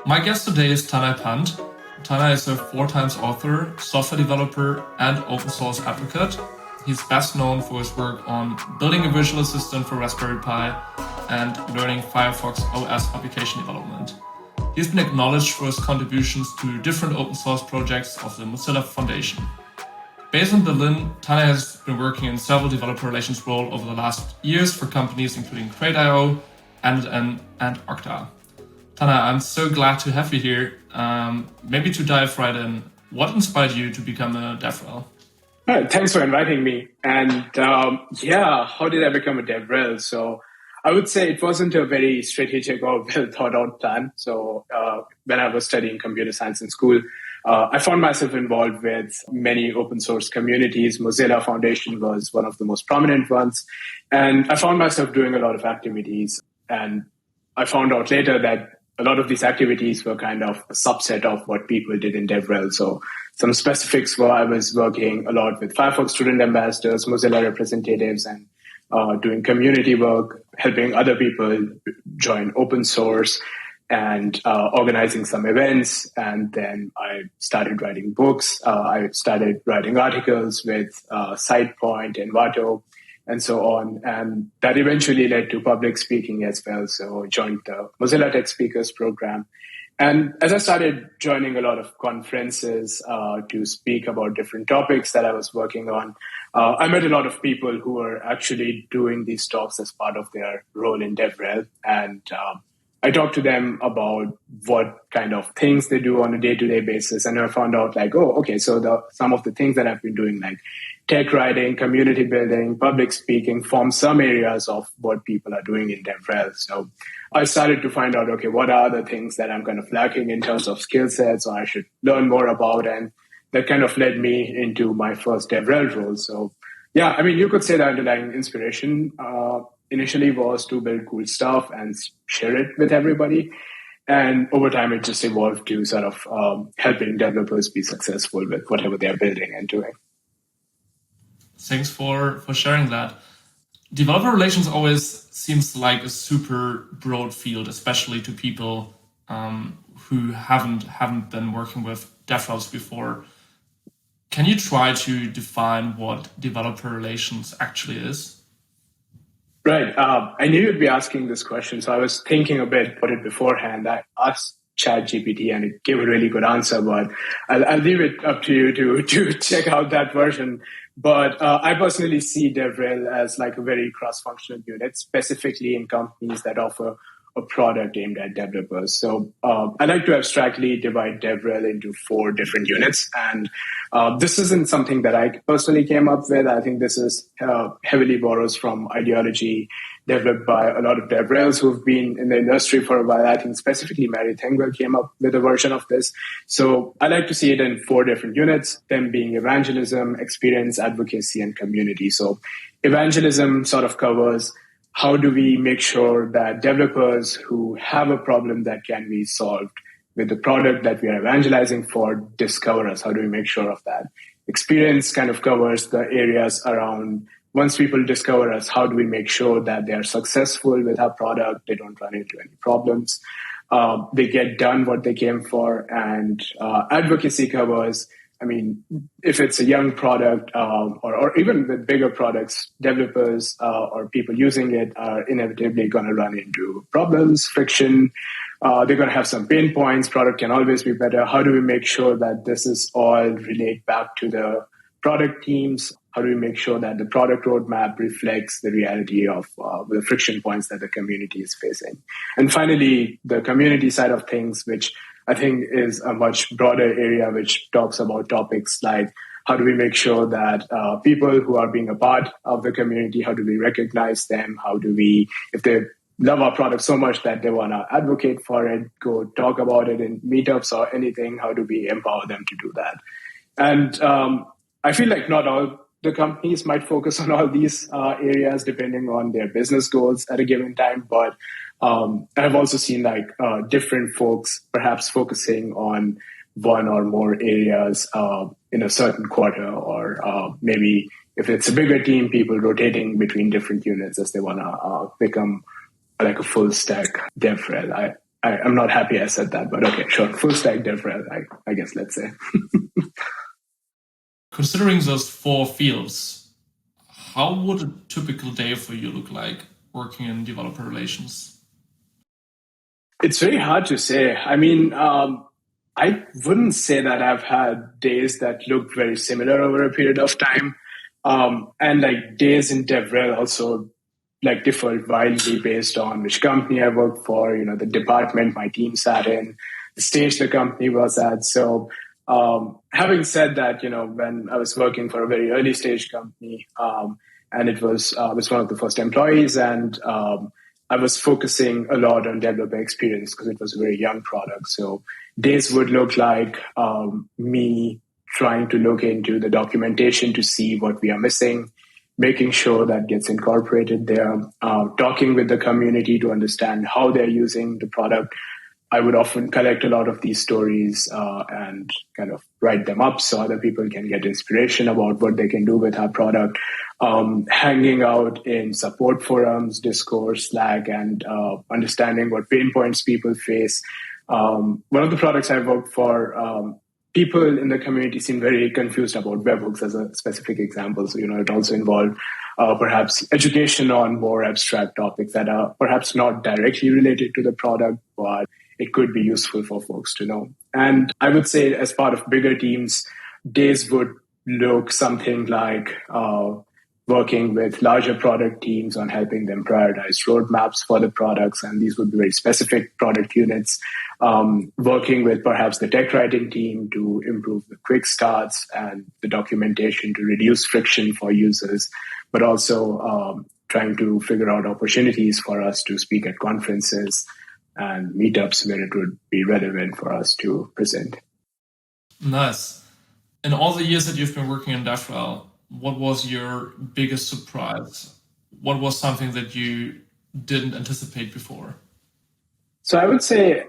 My guest today is Tanay Pant. Tanay is a 4 times author, software developer, and open source advocate. He's best known for his work on building a visual assistant for Raspberry Pi and learning Firefox OS Application Development. He's been acknowledged for his contributions to different open source projects of the Mozilla Foundation. Based in Berlin, Tanay has been working in several developer relations roles over the last years for companies including crowd.dev, n8n, and Okta. Tanay, I'm so glad to have you here. Maybe to dive right in, what inspired you to become a DevRel? Thanks for inviting me. And how did I become a DevRel? So I would say it wasn't a very strategic or well thought out plan. So when I was studying computer science in school, I found myself involved with many open source communities. Mozilla Foundation was one of the most prominent ones. And I found myself doing a lot of activities. And I found out later that a lot of these activities were kind of a subset of what people did in DevRel. So some specifics were I was working a lot with Firefox student ambassadors, Mozilla representatives, and doing community work, helping other people join open source and organizing some events. And then I started writing books. I started writing articles with SidePoint and Vato and so on. And that eventually led to public speaking as well. So I joined the Mozilla Tech Speakers program. And as I started joining a lot of conferences to speak about different topics that I was working on, I met a lot of people who were actually doing these talks as part of their role in DevRel. And I talked to them about what kind of things they do on a day-to-day basis. And I found out so some of the things that I've been doing, like tech writing, community building, public speaking, form some areas of what people are doing in DevRel. So I started to find out, what are the things that I'm kind of lacking in terms of skill sets or I should learn more about? And that kind of led me into my first DevRel role. So you could say the underlying inspiration initially was to build cool stuff and share it with everybody. And over time, it just evolved to sort of helping developers be successful with whatever they're building and doing. Thanks for sharing that. Developer relations always seems like a super broad field, especially to people who haven't been working with DevRels before. Can you try to define what developer relations actually is? Right. I knew you'd be asking this question, so I was thinking a bit about it beforehand. I asked ChatGPT and it gave a really good answer, but I'll leave it up to you to check out that version. But I personally see DevRel as like a very cross-functional unit, specifically in companies that offer a product aimed at developers. So I like to abstractly divide DevRel into 4 different units. And this isn't something that I personally came up with. I think this is heavily borrows from ideology developed by a lot of DevRels who've been in the industry for a while. I think specifically Mary Thengwell came up with a version of this. So I like to see it in 4 different units, them being evangelism, experience, advocacy, and community. So evangelism sort of covers how do we make sure that developers who have a problem that can be solved with the product that we are evangelizing for discover us? How do we make sure of that? Experience kind of covers the areas around once people discover us, how do we make sure that they are successful with our product? They don't run into any problems. They get done what they came for. And advocacy covers, if it's a young product or even with bigger products, developers or people using it are inevitably going to run into problems, friction. They're going to have some pain points. Product can always be better. How do we make sure that this is all relate back to the product teams? How do we make sure that the product roadmap reflects the reality of the friction points that the community is facing? And finally, the community side of things, which I think is a much broader area, which talks about topics like how do we make sure that people who are being a part of the community, how do we recognize them? How do we, if they love our product so much that they want to advocate for it, go talk about it in meetups or anything, how do we empower them to do that? And I feel like not all the companies might focus on all these areas depending on their business goals at a given time. But I've also seen different folks perhaps focusing on one or more areas in a certain quarter, or maybe if it's a bigger team, people rotating between different units as they want to become like a full stack DevRel. I'm not happy I said that, but okay, sure. Full stack DevRel, I guess, let's say. Considering those four fields, how would a typical day for you look like working in developer relations? It's very hard to say. I mean, I wouldn't say that I've had days that look very similar over a period of time. And like days in DevRel also like differed wildly based on which company I worked for, the department my team sat in, the stage the company was at. So having said that, when I was working for a very early stage company, and I was one of the first employees, and I was focusing a lot on developer experience because it was a very young product. So days would look like me trying to look into the documentation to see what we are missing, making sure that gets incorporated there, talking with the community to understand how they're using the product. I would often collect a lot of these stories and kind of write them up so other people can get inspiration about what they can do with our product. Hanging out in support forums, Discord, Slack, and understanding what pain points people face. One of the products I worked for, people in the community seem very confused about webhooks as a specific example. So, it also involved perhaps education on more abstract topics that are perhaps not directly related to the product, but it could be useful for folks to know. And I would say as part of bigger teams, days would look something like working with larger product teams on helping them prioritize roadmaps for the products. And these would be very specific product units. Working with perhaps the tech writing team to improve the quick starts and the documentation to reduce friction for users, but also trying to figure out opportunities for us to speak at conferences and meetups where it would be relevant for us to present. Nice. In all the years that you've been working in DevRel, what was your biggest surprise? What was something that you didn't anticipate before? So I would say,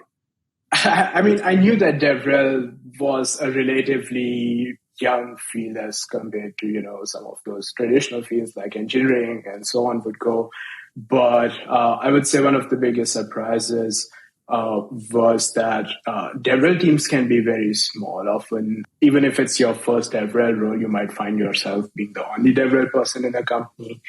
I knew that DevRel was a relatively young field as compared to, some of those traditional fields like engineering and so on would go. But I would say one of the biggest surprises was that DevRel teams can be very small. Often, even if it's your first DevRel role, you might find yourself being the only DevRel person in a company,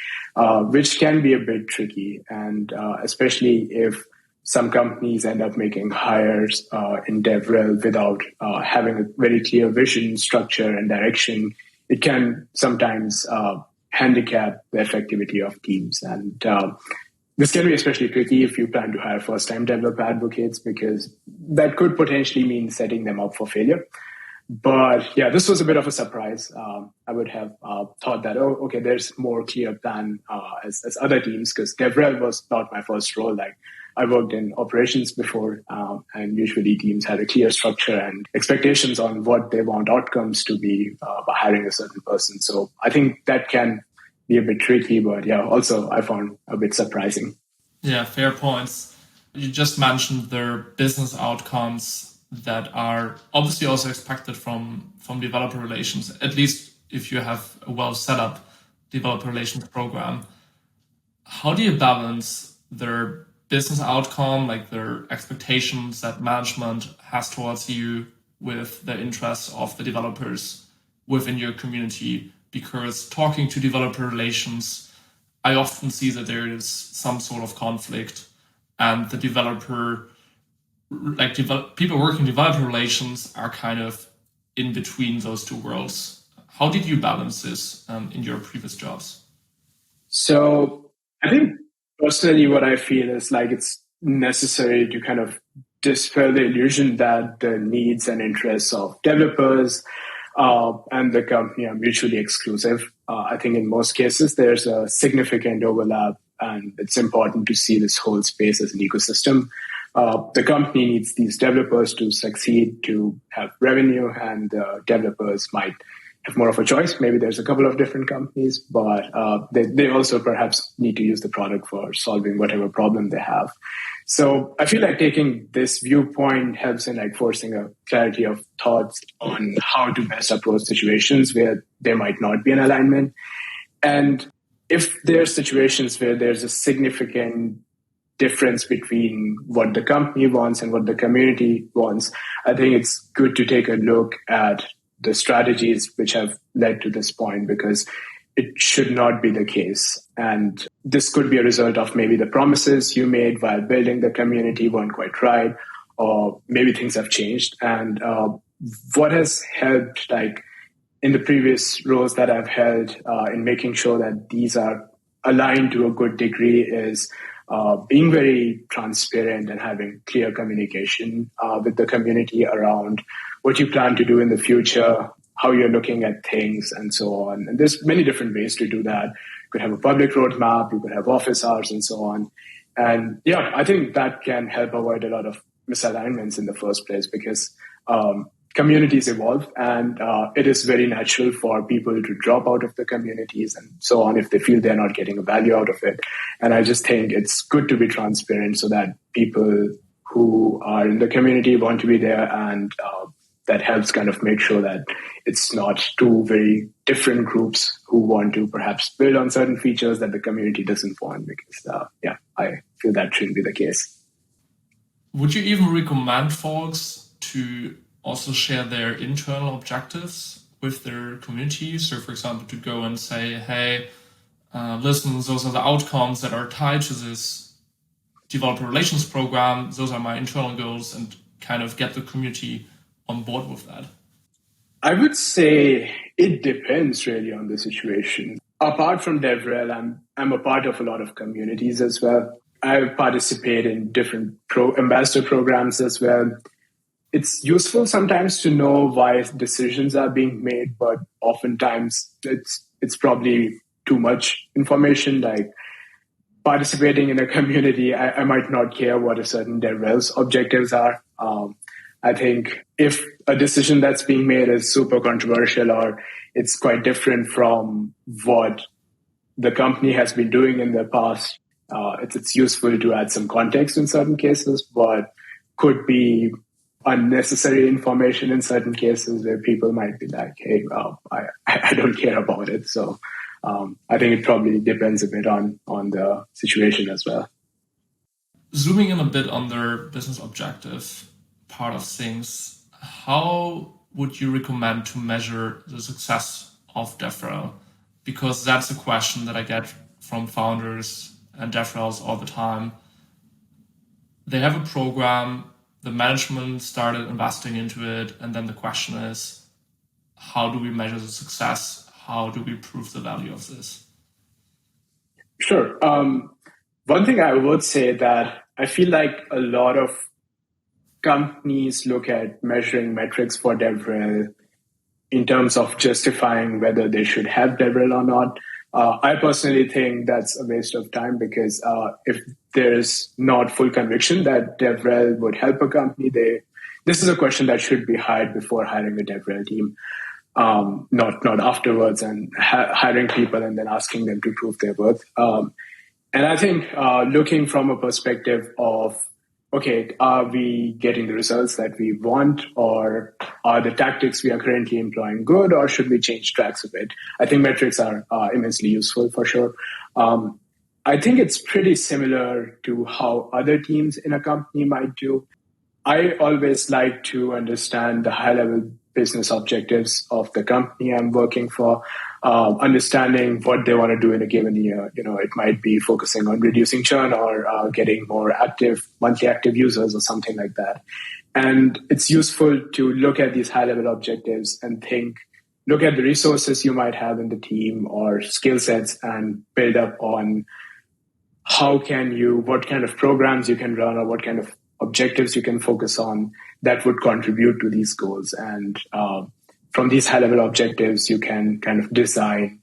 which can be a bit tricky. And especially if some companies end up making hires in DevRel without having a very clear vision, structure, and direction, it can sometimes handicap the effectivity of teams. And this can be especially tricky if you plan to hire first-time developer advocates, because that could potentially mean setting them up for failure. But yeah, this was a bit of a surprise. I would have thought that, there's more clear plan as other teams, because DevRel was not my first role. Like, I worked in operations before, and usually teams had a clear structure and expectations on what they want outcomes to be by hiring a certain person. So I think that can be a bit tricky, but yeah, also I found a bit surprising. Yeah, fair points. You just mentioned their business outcomes that are obviously also expected from developer relations, at least if you have a well set up developer relations program. How do you balance their business outcome, like their expectations that management has towards you, with the interests of the developers within your community? Because talking to developer relations, I often see that there is some sort of conflict, and the people working developer relations are kind of in between those two worlds. How did you balance this in your previous jobs? So I think personally what I feel is like it's necessary to kind of dispel the illusion that the needs and interests of developers and the company are mutually exclusive. I think in most cases, there's a significant overlap, and it's important to see this whole space as an ecosystem. The company needs these developers to succeed, to have revenue, and developers might have more of a choice. Maybe there's a couple of different companies, but they also perhaps need to use the product for solving whatever problem they have. So I feel like taking this viewpoint helps in like forcing a clarity of thoughts on how to best approach situations where there might not be an alignment. And if there are situations where there's a significant difference between what the company wants and what the community wants, I think it's good to take a look at the strategies which have led to this point, because it should not be the case. And this could be a result of maybe the promises you made while building the community weren't quite right, or maybe things have changed. And what has helped, like in the previous roles that I've held in making sure that these are aligned to a good degree, is being very transparent and having clear communication with the community around what you plan to do in the future, how you're looking at things, and so on. And there's many different ways to do that. You could have a public roadmap, you could have office hours, and so on. And yeah, I think that can help avoid a lot of misalignments in the first place, because communities evolve, and it is very natural for people to drop out of the communities and so on if they feel they're not getting a value out of it. And I just think it's good to be transparent so that people who are in the community want to be there, and that helps kind of make sure that it's not two very different groups who want to perhaps build on certain features that the community doesn't want, because I feel that shouldn't be the case. Would you even recommend folks to also share their internal objectives with their community? So, for example, to go and say, hey, listen, those are the outcomes that are tied to this developer relations program. Those are my internal goals, and kind of get the community on board with that. I would say it depends really on the situation. Apart from DevRel, I'm a part of a lot of communities as well. I participate in different ambassador programs as well. It's useful sometimes to know why decisions are being made, but oftentimes it's probably too much information. Like participating in a community, I might not care what a certain DevRel's objectives are. I think if a decision that's being made is super controversial, or it's quite different from what the company has been doing in the past, it's useful to add some context in certain cases, but could be unnecessary information in certain cases where people might be like, hey, I don't care about it. So I think it probably depends a bit on the situation as well. Zooming in a bit on their business objective part of things, how would you recommend to measure the success of DevRel? Because that's a question that I get from founders and DevRels all the time. They have a program, the management started investing into it, and then the question is, how do we measure the success? How do we prove the value of this? Sure. One thing I would say that I feel like a lot of companies look at measuring metrics for DevRel in terms of justifying whether they should have DevRel or not. I personally think that's a waste of time, because if there's not full conviction that DevRel would help a company, this is a question that should be hired before hiring a DevRel team, not afterwards, and hiring people and then asking them to prove their worth. And I think looking from a perspective of, okay, are we getting the results that we want, or are the tactics we are currently employing good, or should we change tracks a bit? I think metrics are immensely useful for sure. I think it's pretty similar to how other teams in a company might do. I always like to understand the high-level business objectives of the company I'm working for, understanding what they want to do in a given year. It might be focusing on reducing churn, or getting more monthly active users, or something like that. And it's useful to look at these high-level objectives and look at the resources you might have in the team or skill sets, and build up on what kind of programs you can run, or what kind of objectives you can focus on that would contribute to these goals. And from these high-level objectives, you can kind of design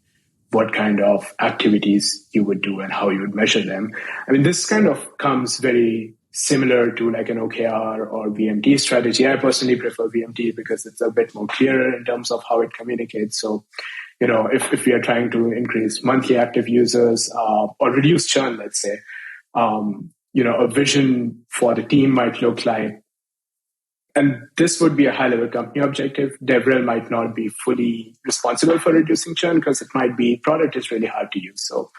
what kind of activities you would do and how you would measure them. I mean, this kind of comes very similar to like an OKR or VMT strategy. I personally prefer VMT because it's a bit more clearer in terms of how it communicates. So, if we are trying to increase monthly active users or reduce churn, let's say, a vision for the team might look like, and this would be a high-level company objective. DevRel might not be fully responsible for reducing churn, because it might be product is really hard to use. So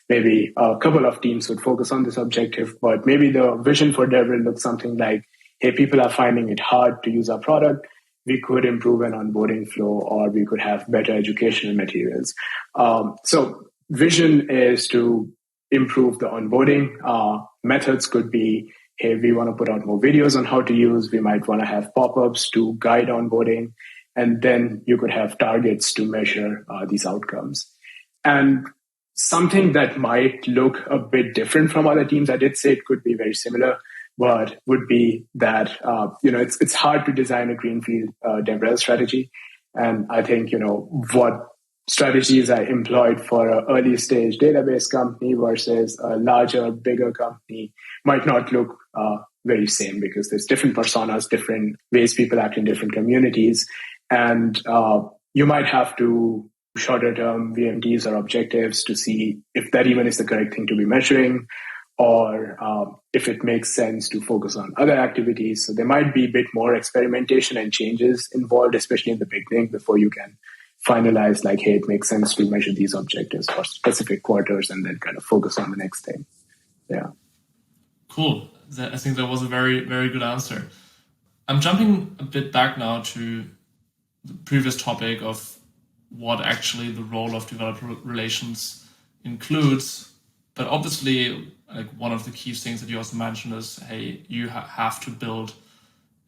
maybe a couple of teams would focus on this objective, but maybe the vision for DevRel looks something like, hey, people are finding it hard to use our product. We could improve an onboarding flow, or we could have better educational materials. So vision is to improve the onboarding. Methods could be, hey, we want to put out more videos on how to use. We might want to have pop-ups to guide onboarding. And then you could have targets to measure these outcomes. And something that might look a bit different from other teams, I did say it could be very similar, but would be that it's hard to design a greenfield DevRel strategy. And I think what strategies I employed for an early stage database company versus a larger, bigger company might not look very same, because there's different personas, different ways people act in different communities. And you might have to shorter term VMTs or objectives to see if that even is the correct thing to be measuring, or if it makes sense to focus on other activities. So there might be a bit more experimentation and changes involved, especially in the beginning, before you can finalize like, hey, it makes sense to measure these objectives for specific quarters and then kind of focus on the next thing. Yeah. Cool. I think that was a very, very good answer. I'm jumping a bit back now to the previous topic of what actually the role of developer relations includes. But obviously, like one of the key things that you also mentioned is, hey, you have to build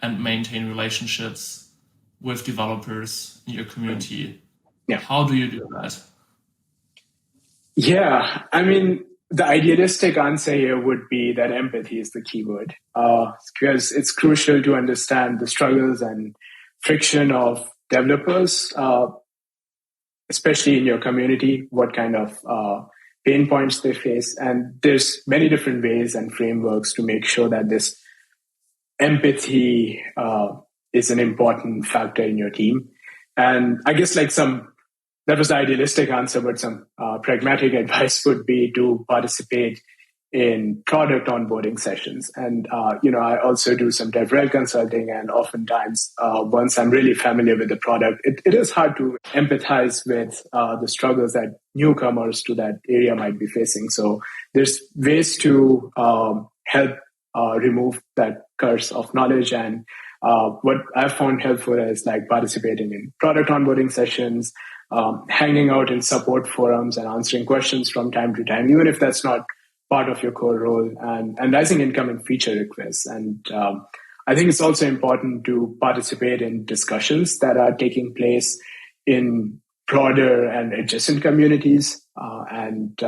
and maintain relationships with developers in your community. Yeah. How do you do that? Yeah, I mean, the idealistic answer here would be that empathy is the keyword, because it's crucial to understand the struggles and friction of developers, especially in your community, what kind of pain points they face. And there's many different ways and frameworks to make sure that this empathy is an important factor in your team. And I guess that was the idealistic answer, but some pragmatic advice would be to participate in product onboarding sessions. And, I also do some DevRel consulting, and oftentimes once I'm really familiar with the product, it is hard to empathize with the struggles that newcomers to that area might be facing. So there's ways to help remove that curse of knowledge. And what I've found helpful is like participating in product onboarding sessions, hanging out in support forums and answering questions from time to time, even if that's not part of your core role, and analyzing incoming feature requests. And I think it's also important to participate in discussions that are taking place in broader and adjacent communities. And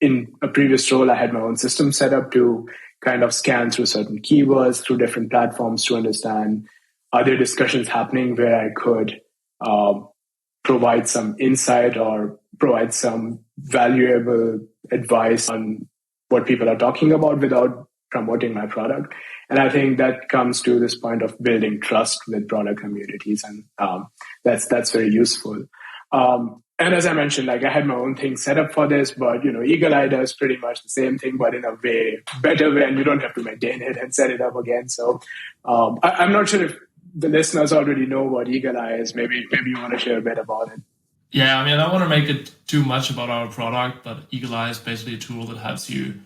in a previous role, I had my own system set up to kind of scan through certain keywords through different platforms to understand, are there discussions happening where I could provide some insight or provide some valuable advice on what people are talking about without promoting my product. And I think that comes to this point of building trust with broader communities. And that's very useful. And as I mentioned, like I had my own thing set up for this, but Eagle Eye does pretty much the same thing, but in a better way, and you don't have to maintain it and set it up again. So I'm not sure if the listeners already know what Eagle Eye is. Maybe you want to share a bit about it. Yeah, I mean, I don't want to make it too much about our product, but Eagle Eye is basically a tool that helps you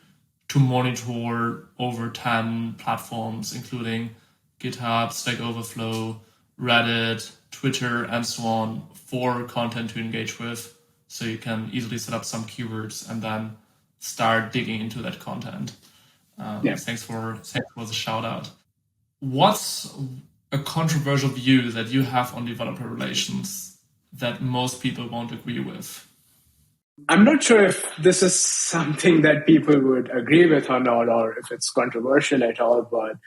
to monitor over 10 platforms, including GitHub, Stack Overflow, Reddit, Twitter, and so on, for content to engage with. So you can easily set up some keywords and then start digging into that content. Thanks for the shout out. What's a controversial view that you have on developer relations that most people won't agree with? I'm not sure if this is something that people would agree with or not, or if it's controversial at all, but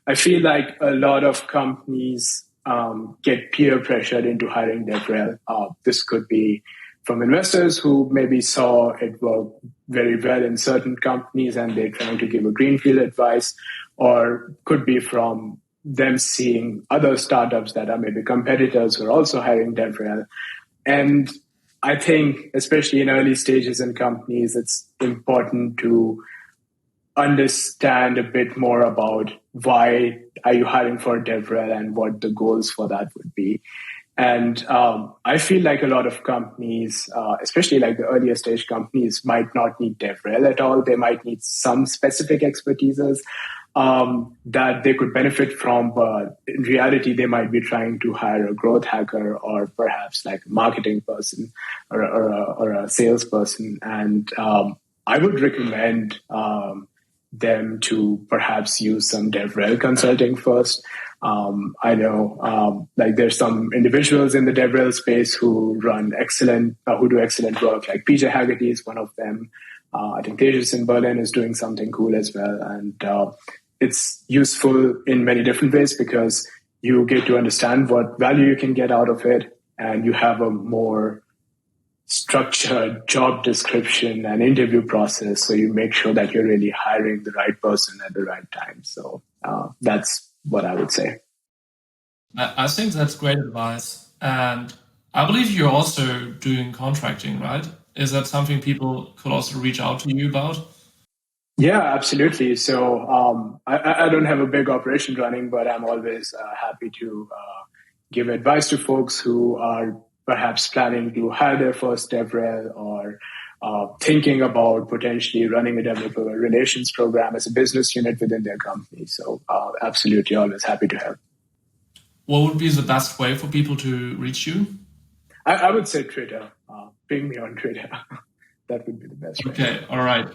I feel like a lot of companies get peer pressured into hiring DevRel. This could be from investors who maybe saw it work very well in certain companies and they're trying to give a greenfield advice, or could be from them seeing other startups that are maybe competitors who are also hiring DevRel. And I think, especially in early stages in companies, it's important to understand a bit more about why are you hiring for DevRel and what the goals for that would be. And I feel like a lot of companies, especially like the earlier stage companies, might not need DevRel at all. They might need some specific expertises that they could benefit from. But in reality, they might be trying to hire a growth hacker or perhaps like a marketing person or a salesperson. And I would recommend them to perhaps use some DevRel consulting first. I know like there's some individuals in the DevRel space who do excellent work. Like PJ Haggerty is one of them. I think Tejas in Berlin is doing something cool as well. And it's useful in many different ways because you get to understand what value you can get out of it, and you have a more structured job description and interview process. So you make sure that you're really hiring the right person at the right time. So that's what I would say. I think that's great advice. And I believe you're also doing contracting, right? Is that something people could also reach out to you about? Yeah, absolutely. So I don't have a big operation running, but I'm always happy to give advice to folks who are perhaps planning to hire their first DevRel or thinking about potentially running a developer relations program as a business unit within their company. So absolutely, always happy to help. What would be the best way for people to reach you? I would say Twitter. Ping me on Twitter. That would be the best way. Okay, all right.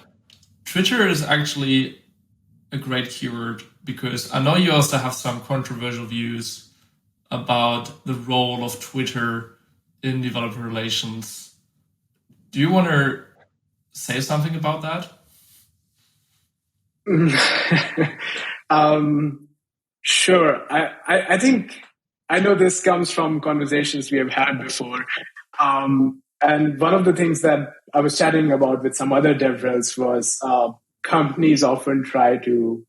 Twitter is actually a great keyword because I know you also have some controversial views about the role of Twitter in developer relations. Do you want to say something about that? Sure. I think I know this comes from conversations we have had before. And one of the things that I was chatting about with some other DevRels was companies often try to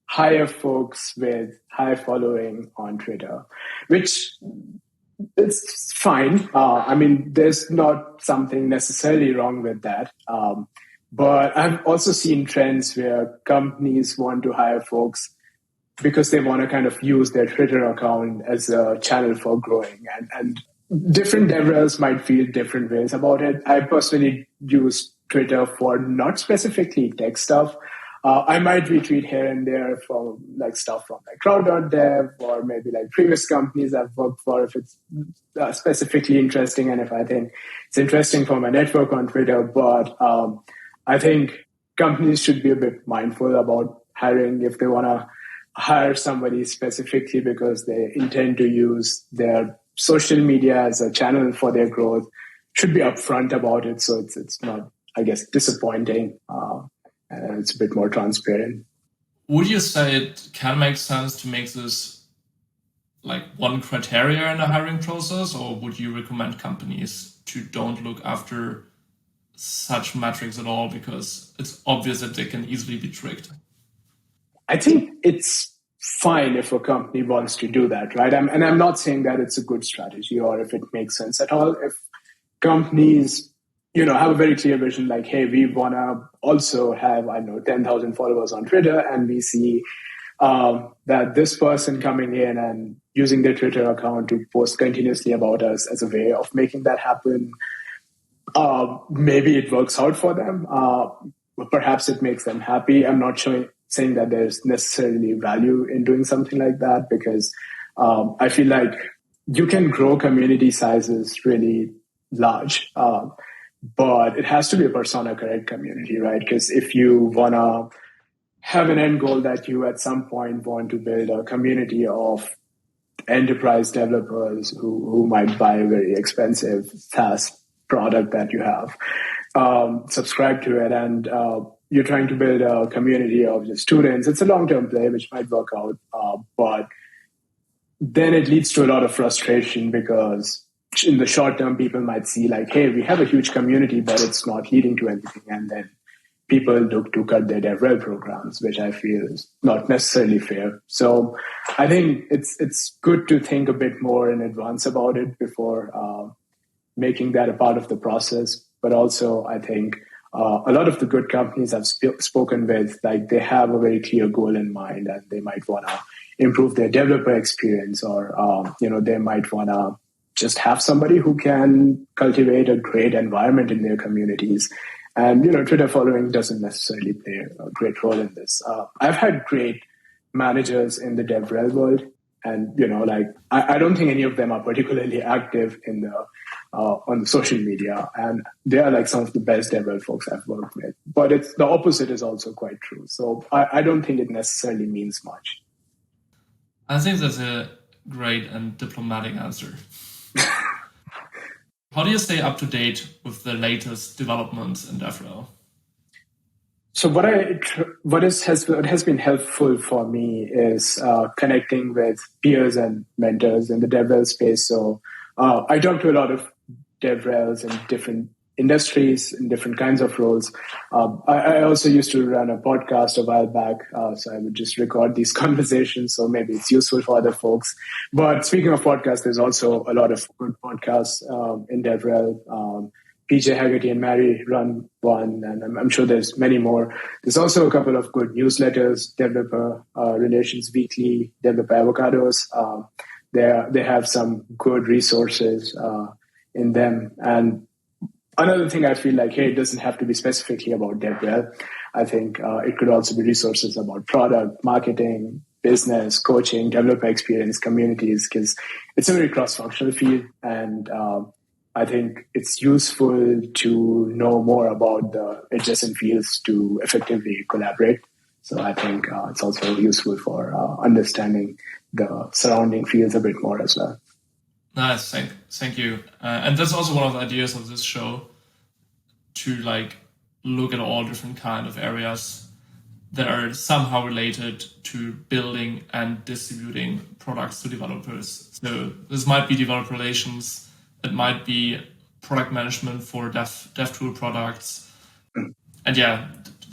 hire folks with high following on Twitter, which it's fine. I mean, there's not something necessarily wrong with that. But I've also seen trends where companies want to hire folks because they want to kind of use their Twitter account as a channel for growing. And different DevRels might feel different ways about it. I personally use Twitter for not specifically tech stuff. I might retweet here and there for like stuff from like crowd.dev or maybe like previous companies I've worked for if it's specifically interesting and if I think it's interesting for my network on Twitter. But I think companies should be a bit mindful about hiring if they want to hire somebody specifically because they intend to use their social media as a channel for their growth. Should be upfront about it so it's not, I guess, disappointing. And it's a bit more transparent. Would you say it can make sense to make this like one criteria in a hiring process, or would you recommend companies to don't look after such metrics at all because it's obvious that they can easily be tricked? I think it's fine if a company wants to do that, right? And I'm not saying that it's a good strategy or if it makes sense at all. If companies have a very clear vision like, hey, we want to also have, 10,000 followers on Twitter, and we see that this person coming in and using their Twitter account to post continuously about us as a way of making that happen. Maybe it works out for them. Perhaps it makes them happy. I'm not saying that there's necessarily value in doing something like that because I feel like you can grow community sizes really large. But it has to be a persona correct community, right? Because if you want to have an end goal that you at some point want to build a community of enterprise developers who might buy a very expensive SaaS product that you have, subscribe to it, and you're trying to build a community of just students, it's a long-term play, which might work out. But then it leads to a lot of frustration because in the short term, people might see like, hey, we have a huge community, but it's not leading to anything. And then people look to cut their DevRel programs, which I feel is not necessarily fair. So I think it's good to think a bit more in advance about it before making that a part of the process. But also, I think a lot of the good companies I've spoken with, like they have a very clear goal in mind and they might want to improve their developer experience or, they might want to just have somebody who can cultivate a great environment in their communities. And, Twitter following doesn't necessarily play a great role in this. I've had great managers in the DevRel world. And, I don't think any of them are particularly active on the social media. And they are like some of the best DevRel folks I've worked with. But the opposite is also quite true. So I don't think it necessarily means much. I think that's a great and diplomatic answer. How do you stay up to date with the latest developments in DevRel? So what has been helpful for me is connecting with peers and mentors in the DevRel space. So I talk to a lot of DevRels in different industries, in different kinds of roles. I also used to run a podcast a while back, so I would just record these conversations. So maybe it's useful for other folks. But speaking of podcasts, there's also a lot of good podcasts in DevRel. PJ Haggerty and Mary run one, and I'm sure there's many more. There's also a couple of good newsletters, Developer Relations Weekly, Developer Avocados. They have some good resources in them. And another thing I feel like, hey, it doesn't have to be specifically about DevRel. I think it could also be resources about product, marketing, business, coaching, developer experience, communities, because it's a very cross-functional field. And I think it's useful to know more about the adjacent fields to effectively collaborate. So I think it's also useful for understanding the surrounding fields a bit more as well. Nice, thank you. And that's also one of the ideas of this show, to look at all different kind of areas that are somehow related to building and distributing products to developers. So this might be developer relations, it might be product management for dev tool products. And yeah,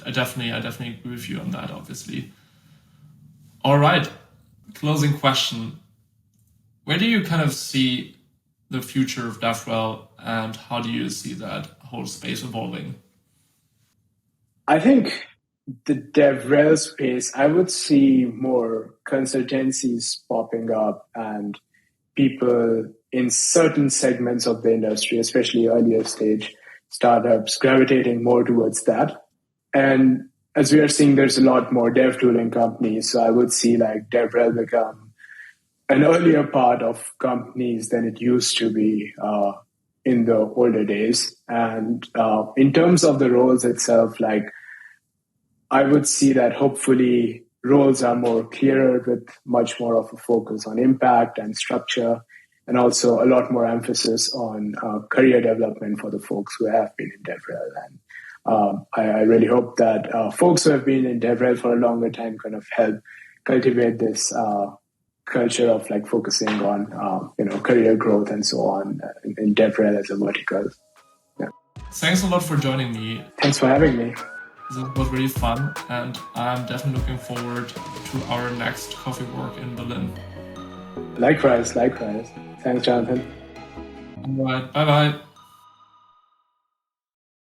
I definitely agree with you on that, obviously. All right, closing question. Where do you kind of see the future of DevRel, and how do you see that whole space evolving? I think the DevRel space, I would see more consultancies popping up and people in certain segments of the industry, especially earlier stage startups, gravitating more towards that. And as we are seeing, there's a lot more dev tooling companies. So I would see DevRel become an earlier part of companies than it used to be in the older days. And in terms of the roles itself, I would see that hopefully roles are more clearer with much more of a focus on impact and structure, and also a lot more emphasis on career development for the folks who have been in DevRel. And I really hope that folks who have been in DevRel for a longer time kind of help cultivate this culture of focusing on career growth and so on in DevRel as a vertical. Yeah. Thanks a lot for joining me. Thanks for having me. This was really fun, and I'm definitely looking forward to our next coffee work in Berlin. Likewise. Thanks, Jonathan. All right, bye-bye.